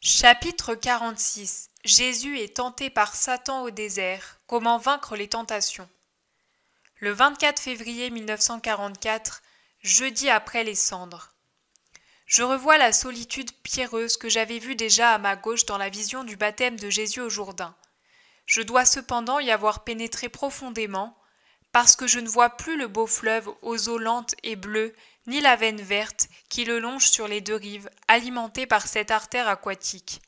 Chapitre 46. Jésus est tenté par Satan au désert. Comment vaincre les tentations. Le 24 février 1944, jeudi après les cendres. Je revois la solitude pierreuse que j'avais vue déjà à ma gauche dans la vision du baptême de Jésus au Jourdain. Je dois cependant y avoir pénétré profondément, parce que je ne vois plus le beau fleuve aux eaux lentes et bleues, ni la veine verte qui le longe sur les deux rives, alimentée par cette artère aquatique.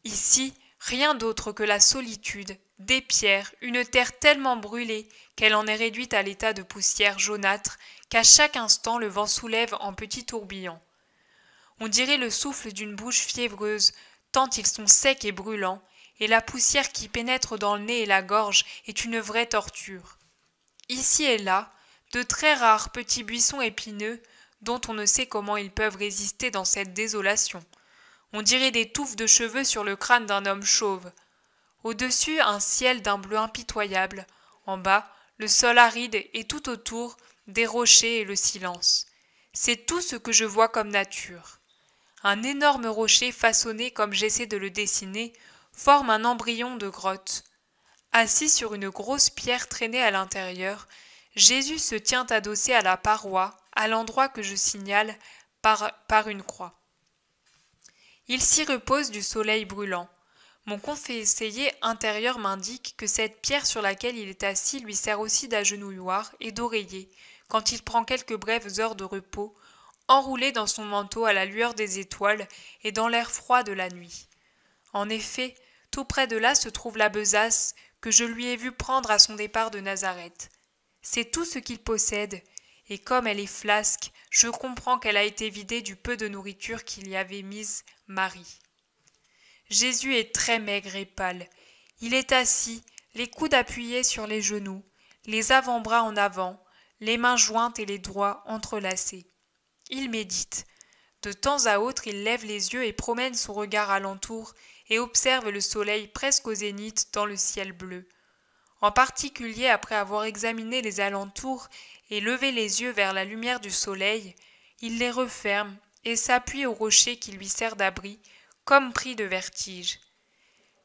Ici, rien d'autre que la solitude, des pierres, une terre tellement brûlée qu'elle en est réduite à l'état de poussière jaunâtre qu'à chaque instant le vent soulève en petits tourbillons. On dirait le souffle d'une bouche fiévreuse, tant ils sont secs et brûlants, et la poussière qui pénètre dans le nez et la gorge est une vraie torture. Ici et là, de très rares petits buissons épineux, dont on ne sait comment ils peuvent résister dans cette désolation. On dirait des touffes de cheveux sur le crâne d'un homme chauve. Au-dessus, un ciel d'un bleu impitoyable. En bas, le sol aride et tout autour, des rochers et le silence. C'est tout ce que je vois comme nature. Un énorme rocher façonné comme j'essaie de le dessiner forme un embryon de grotte. Assis sur une grosse pierre traînée à l'intérieur, Jésus se tient adossé à la paroi, à l'endroit que je signale par une croix. Il s'y repose du soleil brûlant. Mon conseiller intérieur m'indique que cette pierre sur laquelle il est assis lui sert aussi d'agenouilloir et d'oreiller quand il prend quelques brèves heures de repos, enroulé dans son manteau à la lueur des étoiles et dans l'air froid de la nuit. En effet, tout près de là se trouve la besace que je lui ai vu prendre à son départ de Nazareth. C'est tout ce qu'il possède, et comme elle est flasque, je comprends qu'elle a été vidée du peu de nourriture qu'il y avait mise Marie. Jésus est très maigre et pâle. Il est assis, les coudes appuyés sur les genoux, les avant-bras en avant, les mains jointes et les doigts entrelacés. Il médite. De temps à autre, il lève les yeux et promène son regard alentour et observe le soleil presque au zénith dans le ciel bleu. En particulier, après avoir examiné les alentours et levé les yeux vers la lumière du soleil, il les referme et s'appuie au rocher qui lui sert d'abri, comme pris de vertige.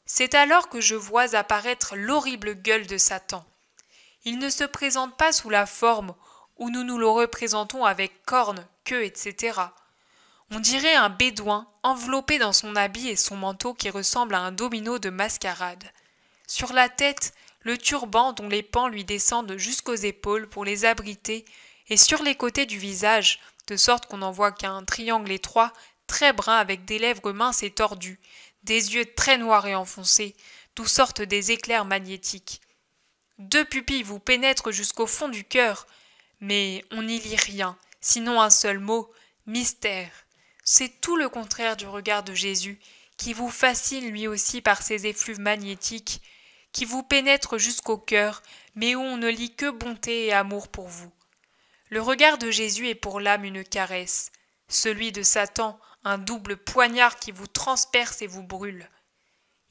C'est alors que je vois apparaître l'horrible gueule de Satan. Il ne se présente pas sous la forme où nous le représentons avec cornes, queue, etc. On dirait un bédouin enveloppé dans son habit et son manteau qui ressemble à un domino de mascarade. Sur la tête, le turban dont les pans lui descendent jusqu'aux épaules pour les abriter, et sur les côtés du visage, de sorte qu'on n'en voit qu'un triangle étroit, très brun avec des lèvres minces et tordues, des yeux très noirs et enfoncés, d'où sortent des éclairs magnétiques. 2 pupilles vous pénètrent jusqu'au fond du cœur, mais on n'y lit rien, sinon un seul mot, mystère. C'est tout le contraire du regard de Jésus, qui vous fascine lui aussi par ses effluves magnétiques, qui vous pénètre jusqu'au cœur, mais où on ne lit que bonté et amour pour vous. Le regard de Jésus est pour l'âme une caresse, celui de Satan un double poignard qui vous transperce et vous brûle.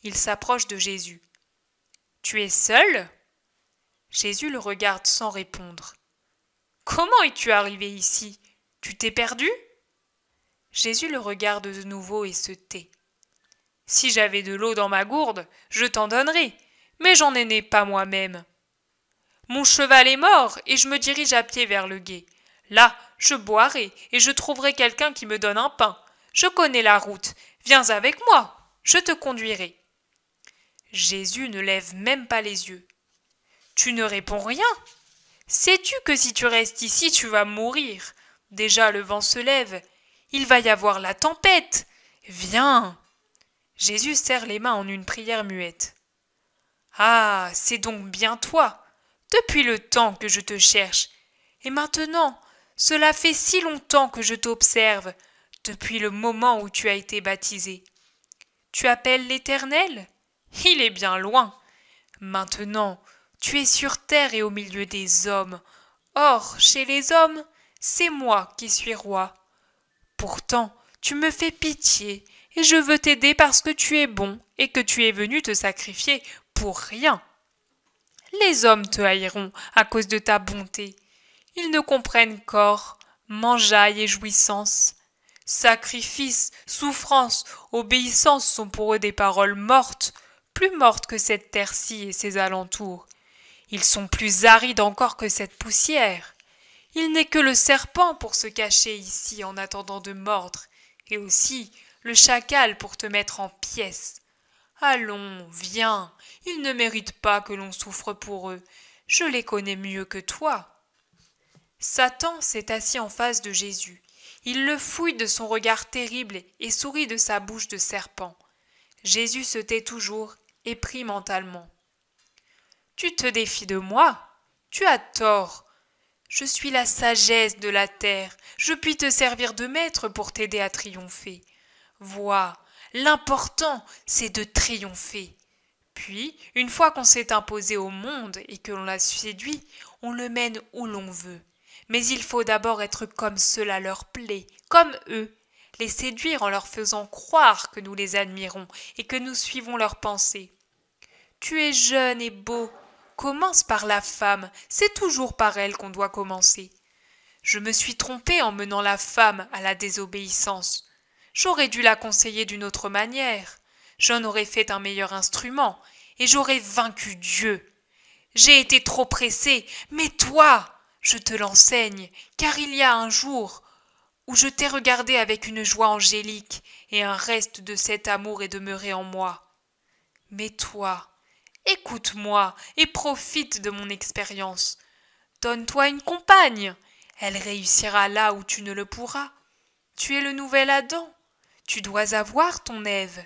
Il s'approche de Jésus. « Tu es seul ?» Jésus le regarde sans répondre. « Comment es-tu arrivé ici? Tu t'es perdu ?» Jésus le regarde de nouveau et se tait. « Si j'avais de l'eau dans ma gourde, je t'en donnerais, mais j'en n'ai pas moi-même. Mon cheval est mort et je me dirige à pied vers le gué. Là, je boirai et je trouverai quelqu'un qui me donne un pain. Je connais la route. Viens avec moi, je te conduirai. » Jésus ne lève même pas les yeux. « Tu ne réponds rien. Sais-tu que si tu restes ici, tu vas mourir? Déjà le vent se lève. Il va y avoir la tempête. Viens. » Jésus serre les mains en une prière muette. « Ah, c'est donc bien toi. Depuis le temps que je te cherche. Et maintenant, cela fait si longtemps que je t'observe, depuis le moment où tu as été baptisé. Tu appelles l'Éternel? Il est bien loin. Maintenant, tu es sur terre et au milieu des hommes. Or, chez les hommes, c'est moi qui suis roi. Pourtant, tu me fais pitié, et je veux t'aider parce que tu es bon et que tu es venu te sacrifier pour rien. Les hommes te haïront à cause de ta bonté. Ils ne comprennent qu'or, mangeaille et jouissance. Sacrifice, souffrance, obéissance sont pour eux des paroles mortes, plus mortes que cette terre-ci et ses alentours. Ils sont plus arides encore que cette poussière. Il n'est que le serpent pour se cacher ici en attendant de mordre, et aussi le chacal pour te mettre en pièces. Allons, viens, ils ne méritent pas que l'on souffre pour eux, je les connais mieux que toi. Satan s'est assis en face de Jésus. Il le fouille de son regard terrible et sourit de sa bouche de serpent. Jésus se tait toujours et prie mentalement. Tu te défies de moi? Tu as tort. Je suis la sagesse de la terre. Je puis te servir de maître pour t'aider à triompher. Vois, l'important, c'est de triompher. Puis, une fois qu'on s'est imposé au monde et que l'on l'a séduit, on le mène où l'on veut. Mais il faut d'abord être comme cela leur plaît, comme eux, les séduire en leur faisant croire que nous les admirons et que nous suivons leurs pensées. Tu es jeune et beau, commence par la femme, c'est toujours par elle qu'on doit commencer. Je me suis trompé en menant la femme à la désobéissance. J'aurais dû la conseiller d'une autre manière. J'en aurais fait un meilleur instrument, et j'aurais vaincu Dieu. J'ai été trop pressé, mais toi, je te l'enseigne, car il y a un jour où je t'ai regardé avec une joie angélique, et un reste de cet amour est demeuré en moi. Mais toi, écoute-moi et profite de mon expérience. Donne-toi une compagne, elle réussira là où tu ne le pourras. Tu es le nouvel Adam, tu dois avoir ton Ève.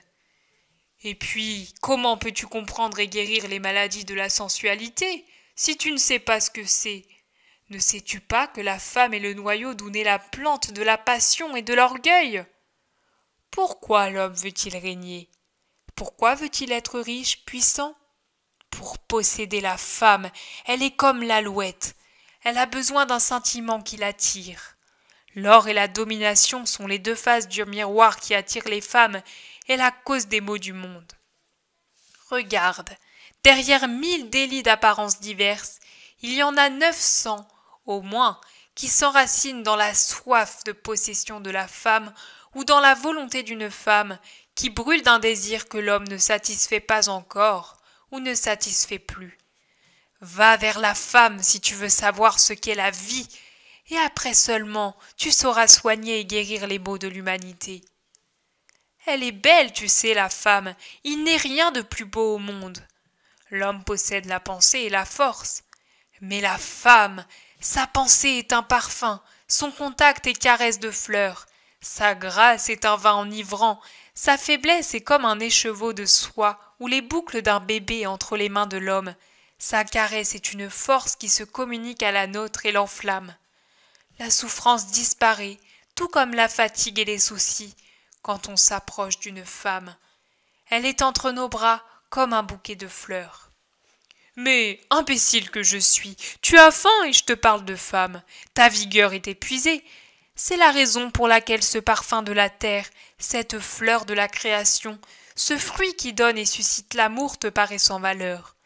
Et puis, comment peux-tu comprendre et guérir les maladies de la sensualité, si tu ne sais pas ce que c'est? Ne sais-tu pas que la femme est le noyau d'où naît la plante de la passion et de l'orgueil? Pourquoi l'homme veut-il régner? Pourquoi veut-il être riche, puissant? Pour posséder la femme, elle est comme l'alouette. Elle a besoin d'un sentiment qui l'attire. L'or et la domination sont les deux faces du miroir qui attirent les femmes et la cause des maux du monde. Regarde, derrière 1000 délits d'apparence diverses, il y en a 900, au moins, qui s'enracinent dans la soif de possession de la femme ou dans la volonté d'une femme qui brûle d'un désir que l'homme ne satisfait pas encore ou ne satisfait plus. Va vers la femme si tu veux savoir ce qu'est la vie, et après seulement tu sauras soigner et guérir les maux de l'humanité. Elle est belle, tu sais, la femme, il n'est rien de plus beau au monde. L'homme possède la pensée et la force, mais la femme, sa pensée est un parfum, son contact est caresse de fleurs, sa grâce est un vin enivrant, sa faiblesse est comme un écheveau de soie ou les boucles d'un bébé entre les mains de l'homme, sa caresse est une force qui se communique à la nôtre et l'enflamme. La souffrance disparaît, tout comme la fatigue et les soucis, quand on s'approche d'une femme. Elle est entre nos bras comme un bouquet de fleurs. Mais, imbécile que je suis, tu as faim et je te parle de femme. Ta vigueur est épuisée. C'est la raison pour laquelle ce parfum de la terre, cette fleur de la création, ce fruit qui donne et suscite l'amour te paraît sans valeur.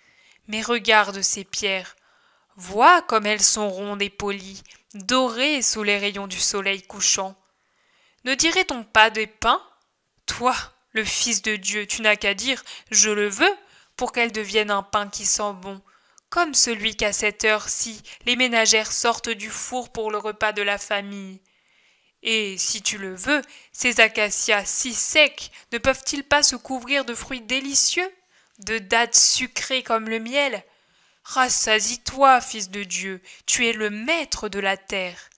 Mais regarde ces pierres. Vois comme elles sont rondes et polies, dorées sous les rayons du soleil couchant. Ne dirait-on pas des pains? Toi, le Fils de Dieu, tu n'as qu'à dire « je le veux » pour qu'elle devienne un pain qui sent bon, comme celui qu'à cette heure-ci les ménagères sortent du four pour le repas de la famille. Et, si tu le veux, ces acacias si secs ne peuvent-ils pas se couvrir de fruits délicieux, de dattes sucrées comme le miel? Rassasie-toi, Fils de Dieu, tu es le maître de la terre.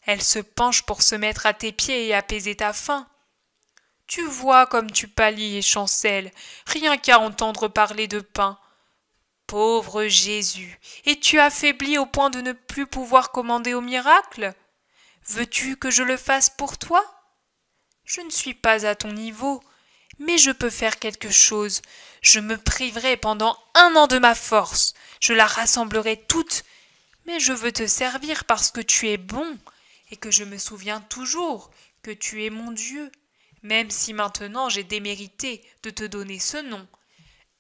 Elle se penche pour se mettre à tes pieds et apaiser ta faim. Tu vois comme tu pâlis et chancelles, rien qu'à entendre parler de pain. Pauvre Jésus, es-tu affaibli au point de ne plus pouvoir commander au miracle? Veux-tu que je le fasse pour toi? Je ne suis pas à ton niveau, mais je peux faire quelque chose. Je me priverai pendant 1 an de ma force, je la rassemblerai toute, mais je veux te servir parce que tu es bon, et que je me souviens toujours que tu es mon Dieu, même si maintenant j'ai démérité de te donner ce nom.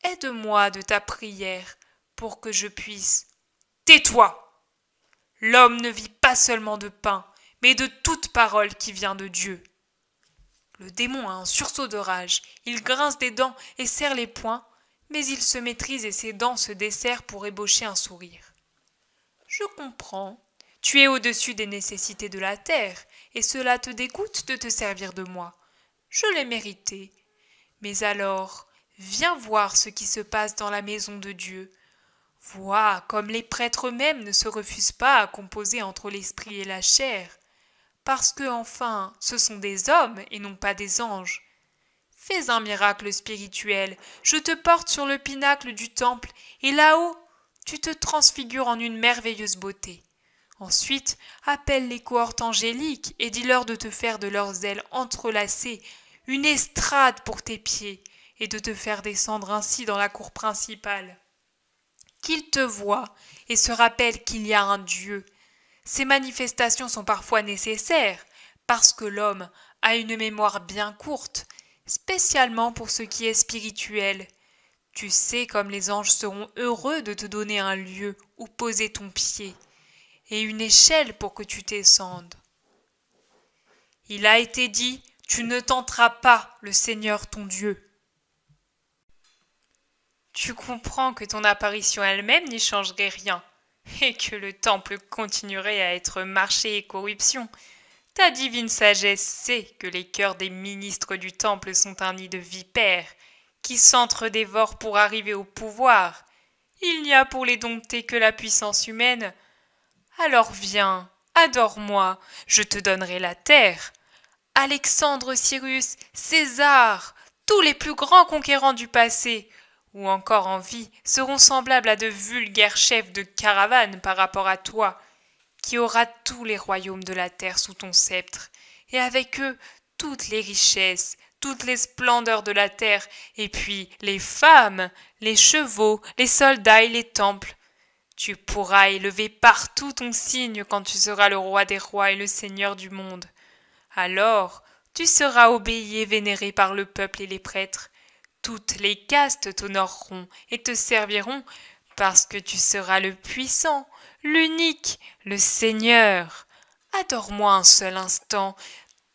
Aide-moi de ta prière pour que je puisse. Tais-toi! L'homme ne vit pas seulement de pain, mais de toute parole qui vient de Dieu. Le démon a un sursaut de rage, il grince des dents et serre les poings, mais il se maîtrise et ses dents se desserrent pour ébaucher un sourire. Je comprends. Tu es au-dessus des nécessités de la terre, et cela te dégoûte de te servir de moi. Je l'ai mérité. Mais alors, viens voir ce qui se passe dans la maison de Dieu. Vois comme les prêtres eux-mêmes ne se refusent pas à composer entre l'esprit et la chair, parce que, enfin, ce sont des hommes et non pas des anges. Fais un miracle spirituel, je te porte sur le pinacle du temple, et là-haut, tu te transfigures en une merveilleuse beauté. Ensuite, appelle les cohortes angéliques et dis-leur de te faire de leurs ailes entrelacées une estrade pour tes pieds et de te faire descendre ainsi dans la cour principale. Qu'ils te voient et se rappellent qu'il y a un Dieu. Ces manifestations sont parfois nécessaires parce que l'homme a une mémoire bien courte, spécialement pour ce qui est spirituel. Tu sais comme les anges seront heureux de te donner un lieu où poser ton pied et une échelle pour que tu descendes. Il a été dit, tu ne tenteras pas le Seigneur ton Dieu. Tu comprends que ton apparition elle-même n'y changerait rien, et que le temple continuerait à être marché et corruption. Ta divine sagesse sait que les cœurs des ministres du temple sont un nid de vipères, qui s'entre-dévorent pour arriver au pouvoir. Il n'y a pour les dompter que la puissance humaine. Alors viens, adore-moi, je te donnerai la terre. Alexandre, Cyrus, César, tous les plus grands conquérants du passé, ou encore en vie, seront semblables à de vulgaires chefs de caravane par rapport à toi, qui auras tous les royaumes de la terre sous ton sceptre, et avec eux toutes les richesses, toutes les splendeurs de la terre, et puis les femmes, les chevaux, les soldats et les temples. Tu pourras élever partout ton signe quand tu seras le roi des rois et le seigneur du monde. Alors, tu seras obéi et vénéré par le peuple et les prêtres. Toutes les castes t'honoreront et te serviront parce que tu seras le puissant, l'unique, le Seigneur. Adore-moi un seul instant.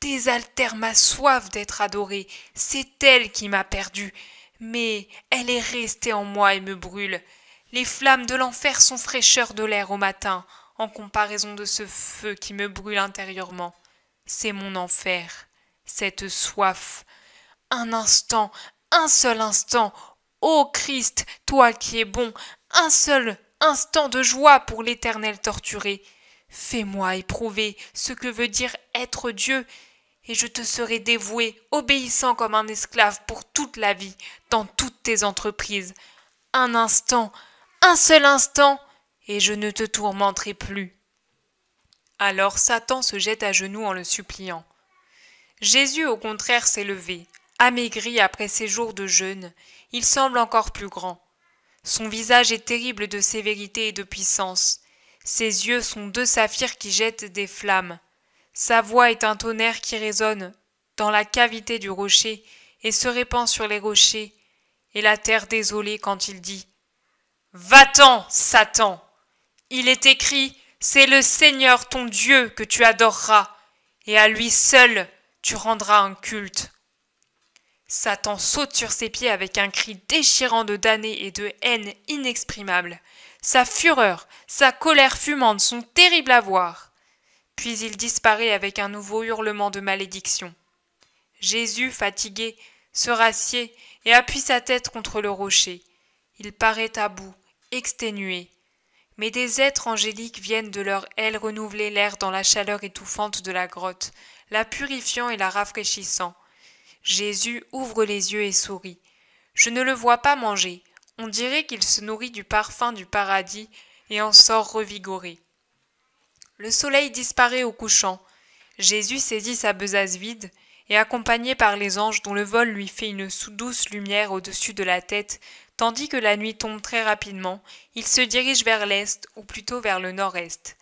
Désaltère ma soif d'être adorée. C'est elle qui m'a perdu, mais elle est restée en moi et me brûle. Les flammes de l'enfer sont fraîcheur de l'air au matin, en comparaison de ce feu qui me brûle intérieurement. C'est mon enfer, cette soif. Un instant, un seul instant, ô Christ, toi qui es bon, un seul instant de joie pour l'Éternel torturé. Fais-moi éprouver ce que veut dire être Dieu, et je te serai dévoué, obéissant comme un esclave pour toute la vie, dans toutes tes entreprises. Un instant, un seul instant, et je ne te tourmenterai plus. Alors Satan se jette à genoux en le suppliant. Jésus au contraire s'est levé, amaigri après ses jours de jeûne, il semble encore plus grand. Son visage est terrible de sévérité et de puissance. Ses yeux sont deux saphirs qui jettent des flammes. Sa voix est un tonnerre qui résonne dans la cavité du rocher et se répand sur les rochers et la terre désolée quand il dit « Va-t'en, Satan ! Il est écrit, c'est le Seigneur ton Dieu que tu adoreras, et à lui seul tu rendras un culte. » Satan saute sur ses pieds avec un cri déchirant de damnée et de haine inexprimable. Sa fureur, sa colère fumante sont terribles à voir. Puis il disparaît avec un nouveau hurlement de malédiction. Jésus, fatigué, se rassied et appuie sa tête contre le rocher. Il paraît à bout, exténué. Mais des êtres angéliques viennent de leurs ailes renouveler l'air dans la chaleur étouffante de la grotte, la purifiant et la rafraîchissant. Jésus ouvre les yeux et sourit. Je ne le vois pas manger. On dirait qu'il se nourrit du parfum du paradis et en sort revigoré. Le soleil disparaît au couchant. Jésus saisit sa besace vide et, accompagné par les anges dont le vol lui fait une douce lumière au-dessus de la tête, tandis que la nuit tombe très rapidement, il se dirige vers l'est ou plutôt vers le nord-est.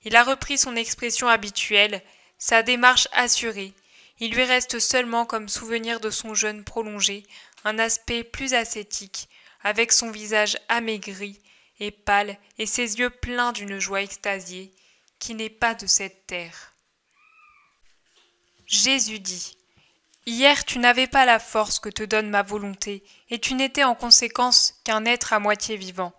Il a repris son expression habituelle, sa démarche assurée. Il lui reste seulement comme souvenir de son jeûne prolongé un aspect plus ascétique, avec son visage amaigri et pâle et ses yeux pleins d'une joie extasiée qui n'est pas de cette terre. Jésus dit : Hier tu n'avais pas la force que te donne ma volonté, et tu n'étais en conséquence qu'un être à moitié vivant.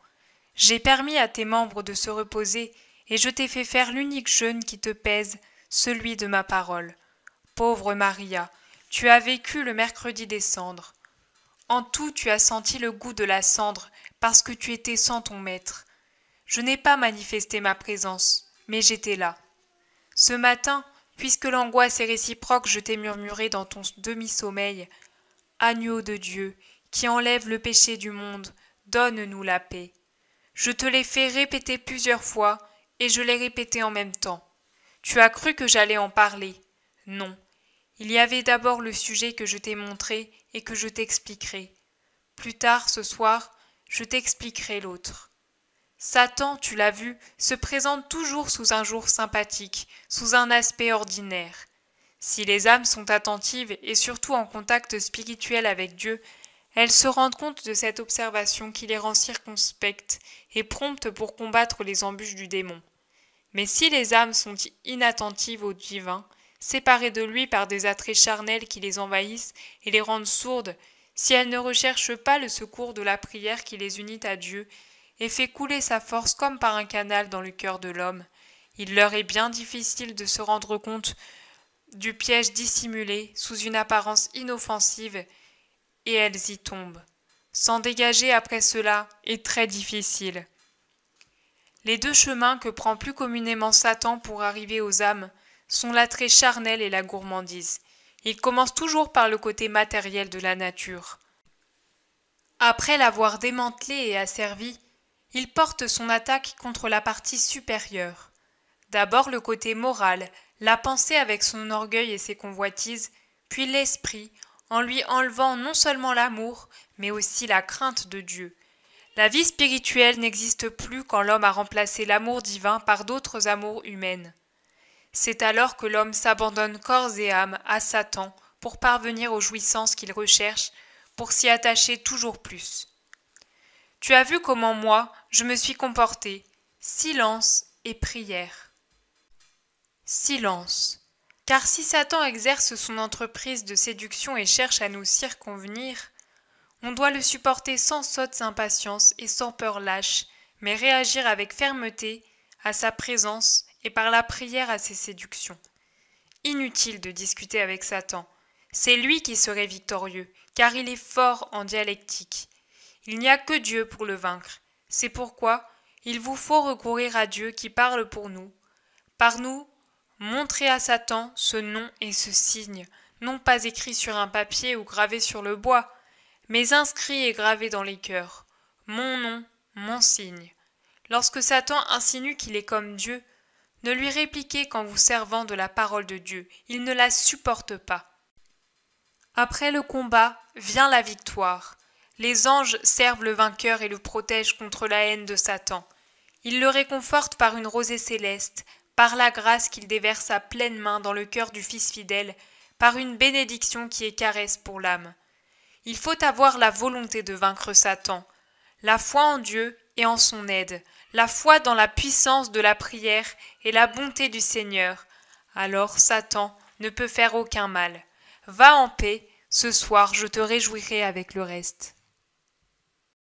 J'ai permis à tes membres de se reposer, et je t'ai fait faire l'unique jeûne qui te pèse, celui de ma parole. Pauvre Maria, tu as vécu le mercredi des cendres. En tout tu as senti le goût de la cendre, parce que tu étais sans ton maître. Je n'ai pas manifesté ma présence, mais j'étais là. Ce matin, puisque l'angoisse est réciproque, je t'ai murmuré dans ton demi-sommeil, « Agneau de Dieu, qui enlève le péché du monde, donne-nous la paix. » Je te l'ai fait répéter plusieurs fois, et je l'ai répété en même temps. Tu as cru que j'allais en parler. Non. Il y avait d'abord le sujet que je t'ai montré et que je t'expliquerai. Plus tard, ce soir, je t'expliquerai l'autre. Satan, tu l'as vu, se présente toujours sous un jour sympathique, sous un aspect ordinaire. Si les âmes sont attentives et surtout en contact spirituel avec Dieu, elles se rendent compte de cette observation qui les rend circonspectes et promptes pour combattre les embûches du démon. Mais si les âmes sont inattentives au divin, séparées de lui par des attraits charnels qui les envahissent et les rendent sourdes, si elles ne recherchent pas le secours de la prière qui les unit à Dieu et fait couler sa force comme par un canal dans le cœur de l'homme, il leur est bien difficile de se rendre compte du piège dissimulé sous une apparence inoffensive, et elles y tombent. S'en dégager après cela est très difficile. Les deux chemins que prend plus communément Satan pour arriver aux âmes sont l'attrait charnel et la gourmandise. Il commence toujours par le côté matériel de la nature. Après l'avoir démantelé et asservi, il porte son attaque contre la partie supérieure. D'abord le côté moral, la pensée avec son orgueil et ses convoitises, puis l'esprit, en lui enlevant non seulement l'amour, mais aussi la crainte de Dieu. La vie spirituelle n'existe plus quand l'homme a remplacé l'amour divin par d'autres amours humaines. C'est alors que l'homme s'abandonne corps et âme à Satan pour parvenir aux jouissances qu'il recherche, pour s'y attacher toujours plus. Tu as vu comment moi, je me suis comporté. Silence et prière. Silence. Car si Satan exerce son entreprise de séduction et cherche à nous circonvenir, on doit le supporter sans sotte impatience et sans peur lâche, mais réagir avec fermeté à sa présence et par la prière à ses séductions. Inutile de discuter avec Satan. C'est lui qui serait victorieux, car il est fort en dialectique. Il n'y a que Dieu pour le vaincre. C'est pourquoi il vous faut recourir à Dieu qui parle pour nous. Par nous, montrez à Satan ce nom et ce signe, non pas écrit sur un papier ou gravé sur le bois, mais inscrit et gravé dans les cœurs. Mon nom, mon signe. Lorsque Satan insinue qu'il est comme Dieu, ne lui répliquez qu'en vous servant de la parole de Dieu. Il ne la supporte pas. Après le combat vient la victoire. Les anges servent le vainqueur et le protègent contre la haine de Satan. Ils le réconfortent par une rosée céleste, par la grâce qu'il déverse à pleine main dans le cœur du Fils fidèle, par une bénédiction qui est caresse pour l'âme. Il faut avoir la volonté de vaincre Satan, la foi en Dieu et en son aide, la foi dans la puissance de la prière et la bonté du Seigneur. Alors Satan ne peut faire aucun mal. Va en paix, ce soir je te réjouirai avec le reste.